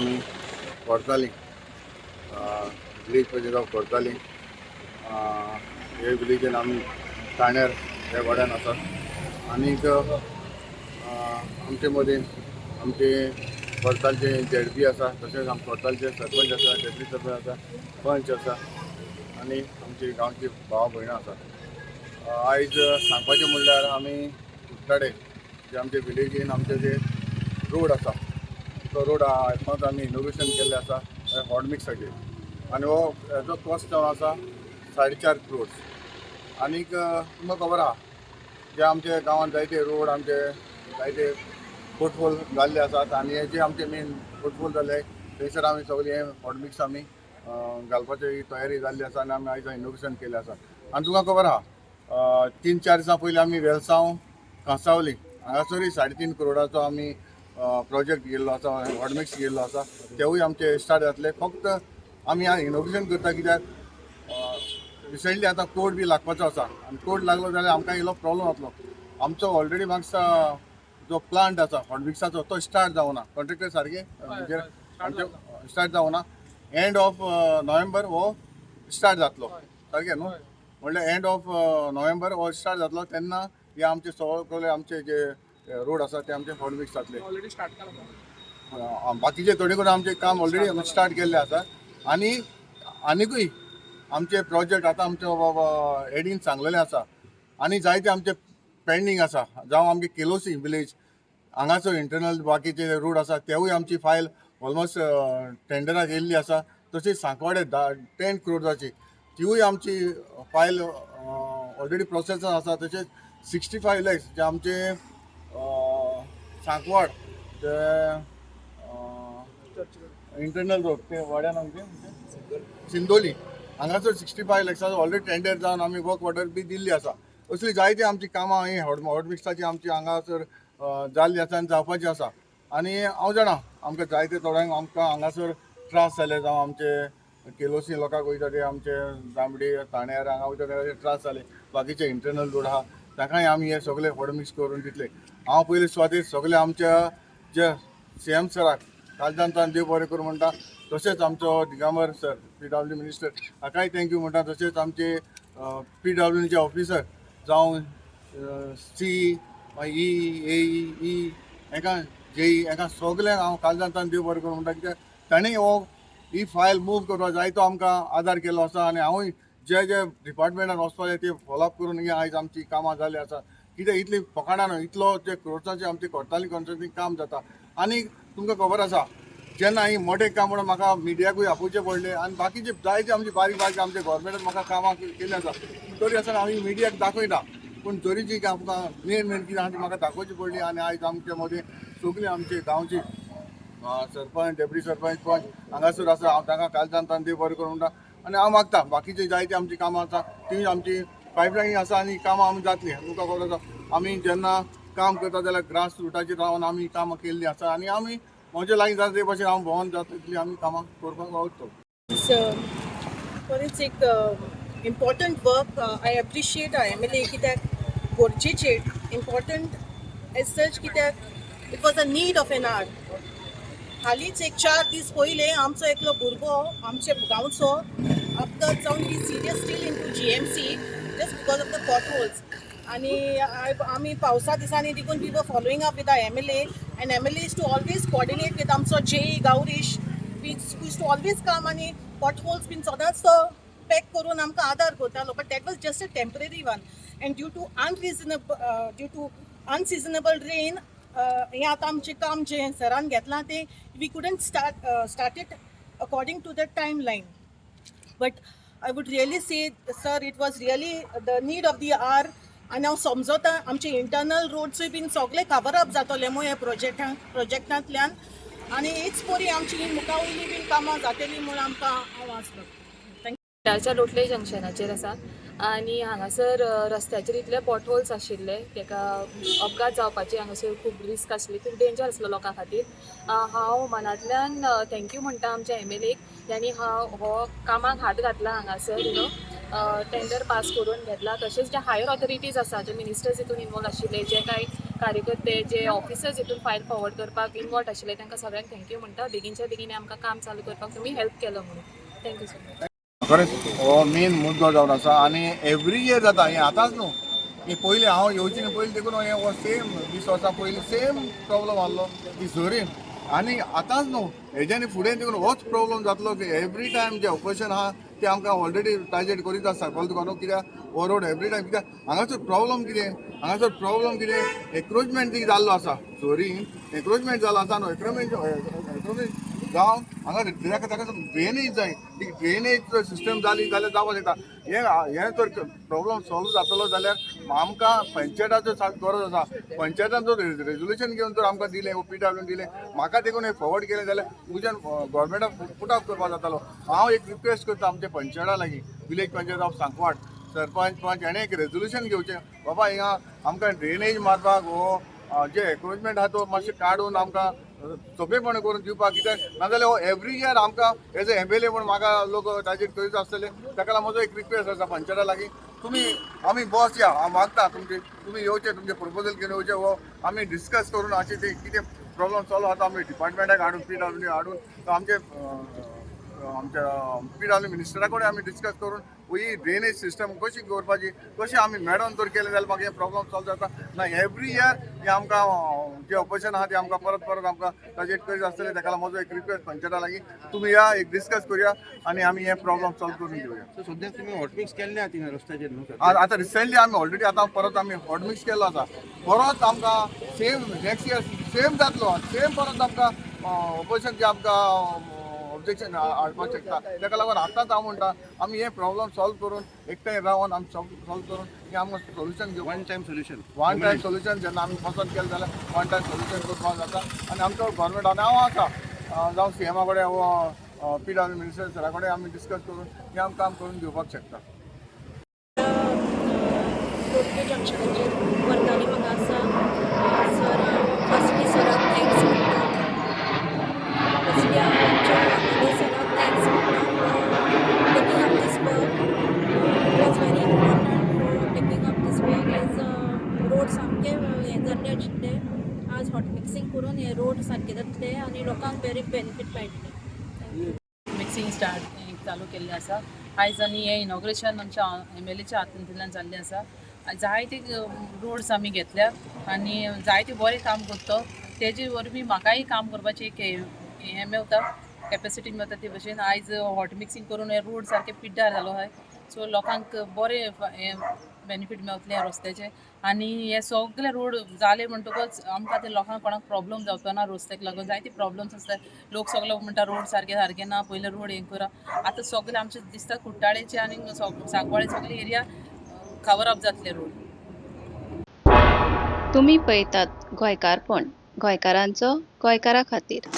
आमी Cortalim village project of Cortalim हे विलेजन आमी ताणेर ह्या वाड्यान आसात आनीक आमचे मदीं आमचे कोर्तालचे जेडपी आसा तशेंच आमचे कोर्तालचे सरपंच आसा डेप्युटी सरपंच आसा पंच आसा आनी आमची गांवची भाव भयणां आसात। आयज सांगपाचें म्हणल्यार आमी कुट्टाडे जे आमचे विलेजीन आमचे जे रोड आसा तो रोड आयज आमी इनोग्रेशन केल्लें आसा हॉट मिक्साचेर आनी हो हेजो कॉस्ट जावन आसा 4.5 करोड। आनीक तुमकां खबर आहा जे आमचे गांवांत जायते रोड आमचे जायते फुटफॉल जाल्ले आसात आनी हे जे आमचे मेन फुटफॉल जाल्ले थंयसर आमी सगळी हे हॉट मिक्स आमी घालपाची तयारी जाल्ली आसा आनी आमी आयज इनोग्रेशन केल्लें आसा। आनी तुमकां खबर आहा 3-4 दिसां पयलीं आमी वेलसांव कांसावली हांगासरूय 3.5 करोडाचो आमी प्रोजेक्ट गेल्लो आसा हॉट मिक्स गेल्लो आसा तेवूय आमचे स्टार्ट जातले। फक्त आमी हांगा इनोग्रेशन करता कित्याक रिसंटली आतां कोड बी लागपाचो आसा आनी कोड लागलो जाल्यार आमकां इल्लो प्रॉब्लम जातलो। आमचो ऑलरेडी मागसा जो प्लांट आसा हॉट मिक्साचो तो स्टार्ट जावना कॉन्ट्रॅक्टर सारके म्हणजे आमचे स्टार्ट जावना एंड ऑफ नोव्हेंबर हो स्टार्ट जातलो सारकें न्हू म्हणल्यार एंड ऑफ नोव्हेंबर हो स्टार्ट जातलो तेन्ना हे आमचे सगळे आमचे जे रोड आसा ते आमचे हॉट मिक्स जातले। ऑलरेडी स्टार्ट केला बाकीचे थोडे कडेन आमचे काम ऑलरेडी स्टार्ट केल्ले आसा आनी आनिकूय आमचे प्रोजेक्ट आतां आमचे एडीन सांगलेले आसा आनी जायते आमचे पेंडींग आसा जावं आमचे केलोसी विलेज हांगासर इंटरनल बाकीचे रोड आसा तेवूय आमची फायल ऑलमोस्ट टेंडराक येयल्ली आसा। तशेंच सांकवाडे 10 करोडाची तिवूय आमची फायल ऑलरेडी प्रोसेसान आसा। तशेंच 65 लॅक्स जे आमचे सांकवाड जे इंटरनल रोड ते वाड्यान आमचे सिंदोली हांगासर 65 लॅक्साचो ऑलरेडी टेंडर जावन आमी वर्क ऑर्डर बी दिल्ली आसा। असली जायती आमची कामां ही हॉट मिक्साची आमची हांगासर जाल्ली आसा आनी जावपाची आसा। आनी हांव जाणा आमकां जायते थोड्यांक आमकां हांगासर त्रास जाले जावं आमचे केलोसी लोकांक वयता ते आमचे जांबडी ताण्यार हांगा वयता ते त्रास जाले बाकीचे इंटरनल रोड आहा ताकाय आमी हे सगळे हॉट मिक्स करून दितले। हांव पयलीं स्वातीक सगळे आमच्या जे CM सराक कालजांतान देव बरें करूं म्हणटा तशेंच आमचो दिगांबर सर PW मिनिस्टर हाकाय थँक्यू म्हणटा तशेंच आमचे PWचे ऑफिसर जावं C AE हेका JE हेका सगळ्यांक हांव कालजांतान देव बरें करूं म्हणटा कित्याक ताणें ही फायल मूव करपाक जायतो आमकां आदार केलो आसा आनी हांवूय जे डिपार्टमेंटान वचपा जाय ते फॉलोअप करून ही आयज आमची कामां जाली आसा। कित्याक इतली फकाणां न्हू इतलो जे क्रोर्साचें आमचे कोर्ताली कॉन्ट्रॅक्टींग काम जाता। आनी तुमकां खबर आसा जेन्ना ही मोठे काम म्हणून म्हाका मिडियाकूय आपोवचें पडलें आनी बाकीचे जायते आमचे बारीक बारीक आमचे गोवोरमेंटान म्हाका कामां केलीं आसा तरी आसतना हांव मिडियाक दाखयना पूण तरी जी आमकां मेन कितें आहा ती म्हाका दाखोवची पडली। आनी आयज आमचे मदीं सगळीं आमची गांवची सरपंच डेप्युटी सरपंच पंच हांगासर आसा हांव तांकां कालजांतान देव बरें करूं म्हणटा आनी हांव मागता बाकीचे जायती आमची कामां आसा ती आमची पायपलायन आसा आनी कामां आमी जातली। तुमकां खबर आसा आमी जेन्ना काम करता जाल्यार ग्रास रुटाचेर रावन आमी कामां केल्लीं आसा आनी आमी म्हज्या लागीं जाता ते भशेन हांव भोंवोन जाता तितली आमी कामां करपाक वावरतलो। For its important work, I appreciate our MLA कित्याक गरजेचें important as such कित्याक it was a need of an hour. हालींच 4 दीस पयले आमचो एकलो भुरगो आमचे गांवचो अपघात जावन ही serious still into GMC just because of the potholes. आनी आमी पावसा दिसांनी देखून we were following up with our MLA and MLA is to always coordinate with आमचो JE Gaurish we used to always come आनी potholes बीन सदांच तो pack करून आमकां आदार करतालो but that was just a temporary one and due to unseasonable rain हे आतां आमचें काम जें सरान घेतलां तें we couldn't start it according to the timeline but I would really say sir it was really the need of the hour आनी हांव समजता आमचे इंटरनल रोड्सूय बीन सगळे कवर अप जातले मू हे प्रोजेक्टांतल्यान आनी हीच बरी आमची ही मुखावयली बीन कामां जातली म्हूण आमकां हांव आसलो। थँक्यू। लोटले जंक्शनाचेर आसा आनी हांगासर रस्त्याचेर इतले पॉटहोल्स आशिल्ले तेका अपघात जावपाची हांगासर खूब रिस्क आसली खूब डेंजर आसलो लोकां खातीर। हांव मनांतल्यान थँक्यू म्हणटा आमच्या MLAक ज्यांनी हो कामाक हात घातला हांगासर टेंडर पास करून घेतला। तशेंच जे हायर ऑथॉरिटीज आसा जे मिनिस्टर्स हितून इनवॉल्व आशिल्ले जे कांय कार्यकर्ते जे ऑफिसर्स हितून फायल फॉरवर्ड करपाक इनवॉल्व आशिल्ले तांकां सगळ्यांक थँक्यू म्हणटा. बेगीनच्या बेगीन आमकां काम चालू करपाक तुमी हेल्प केलो म्हणून थँक्यू सो मच. खरेंच हो मेन मुद्दो जावन आसा आनी एवरी इयर जाता हें आतांच न्हू की पयलीं हांव येवचे न्ही पयलीं देखून हें हो सेम 20 वर्सां पयलीं सेम प्रॉब्लम आहलो की झरीन आनी आतांच न्हू हेज्यानी फुडें देखून होच प्रॉब्लम जातलो की एवरी टायम जे ऑपरेशन आहा ते आमकां ऑलरेडी टार्गेट करीत आसता कळ्ळें तुका न्हू कित्याक ओवरऑल एवरी टायम कित्याक हांगासर प्रॉब्लम कितें एन्क्रोचमेंट जी जाल्लो आसा झरीन एन्क्रोचमेंट जाल्लो आसा न्हू एन्क्रोचमेंट जावन हांगा ताका ड्रेनेज जाय ती ड्रेनेज सिस्टम जाली जाल्यार जावं येता हें जर प्रॉब्लम सॉल्व जातलो जाल्यार आमकां पंचायताचो गरज आसा पंचायतान जर रेजोल्युशन घेवन जर आमकां दिलें ओ PWN दिलें म्हाका देखून हें फॉरवर्ड केलें जाल्यार तुज्यान गव्हर्मेंटाक पुट अप करपाक जातालो. हांव एक रिक्वेस्ट करता आमच्या पंचायता लागीं विलेज पंचायत ऑफ सांकवाड सरपंच हेणें एक रेजोल्युशन घेवचें बाबा हिंगा आमकां ड्रेनेज मारपाक हो जे एन्क्रोचमेंट आहा तो मातशें काडून आमकां सोंपेपण करून दिवपाक कित्याक नाजाल्यार हो एवरी इयर आमकां एज अ MLA म्हूण म्हाका लोक टार्गेट करीत आसतले. ताका लागून म्हजो एक रिक्वेस्ट आसा पंचायता लागीं तुमी आमी बॉस या हांव मागता तुमी येवचे तुमचे प्रपोजल घेवन येवचे हो आमी डिस्कस करून अशें ते कितें प्रॉब्लम सॉल्व जाता आमी डिपार्टमेंटाक हाडून PWN हाडून आमच्या PWN मिनिस्टरा कडेन आमी डिस्कस करून ही ड्रेनेज सिस्टम कशी करपाची कशी आमी मेळोन जर केलें जाल्यार म्हाका हें प्रॉब्लम सॉल्व जाता ना एवरी इयर हें आमकां जे ऑपरेशन आहा तें आमकां परत आमकां टार्गेट करीत आसतले. ताका लागून म्हजो एक रिक्वेस्ट पंचायता लागीं तुमी या एक डिस्कस करुया आनी आमी हें प्रॉब्लम सॉल्व करून घेवया. सो सद्याक तुमी हॉटमिक्स केल्ले आहा थिंगा रस्त्याचेर न्हू सर? आतां रिसेंटली आमी ऑलरेडी आतां परत आमी हॉटमिक्स केल्लो आसा परत आमकां सेम नेक्स्ट इयर सेम जातलो सेम परत आमकां ऑपरेशन जे आमकां ऑब्जेक्शन हाडपाक शकता. ताका लागून आतांच हांव म्हणटा आमी हें प्रॉब्लम सॉल्व करून एकठांय रावन आमी सॉल्व करून हें आमकां सोल्युशन घेवं वन टायम सोल्युशन जेन्ना आमी पसंद केलें जाल्यार वन टायम सोल्युशन करपाक जाता आनी आमचो गव्हर्मेंट आनी हांव आसा जावं CMA कडेन वो PWN मिनिस्टर सरा कडेन आमी डिस्कस करून हें आमी काम करून दिवपाक शकता. लोटले जंक्शनाचेर वरताली म्हाका आसा सर फर्स्टली सराक थँक्स म्हणटा फर्स्टली हांव आमच्या सराक थँक्स म्हणटा taking up this work it was very important for taking up this work as road सामके हें जाल्ले आशिल्ले आज हॉट मिक्सिंग करून हे रोड सारके जातले आनी लोकांक वेरी बेनिफीट मेळटले. मिक्सिंग चालू केल्लें आसा आयज आनी हें इनॉग्रेशन आमच्या MLAच्या हातींतल्यान जाल्लें आसा. जायते रोड्स आमी घेतल्यात आनी जायते बरें काम करता तेजे वरवीं म्हाकाय काम करपाची एक हें मेवता कॅपेसिटी मेवता ते भशेन आयज हॉट मिक्सिंग करून हे रोड सारके पिड्ड्यार जालो आहाय सो लोकांक बरें हें बेनिफीट मेवतलें ह्या रस्त्याचें आनी हे सगळे रोड जाले म्हणटकच आमकां ते लोकांक कोणाक प्रॉब्लम जावचो ना रस्त्याक लागून जायते प्रॉब्लम्स आसता. लोक सगळे म्हणटा रोड सारके ना पयले रोड हें करा आतां सगळे आमचे दिसता कुट्टाळेचे आनी सांकवाळे सगळे एरिया कवर अप जातले रोड. तुम्ही पळयतात गोंयकारपण गोंयकारांचो गोंयकारा खातीर.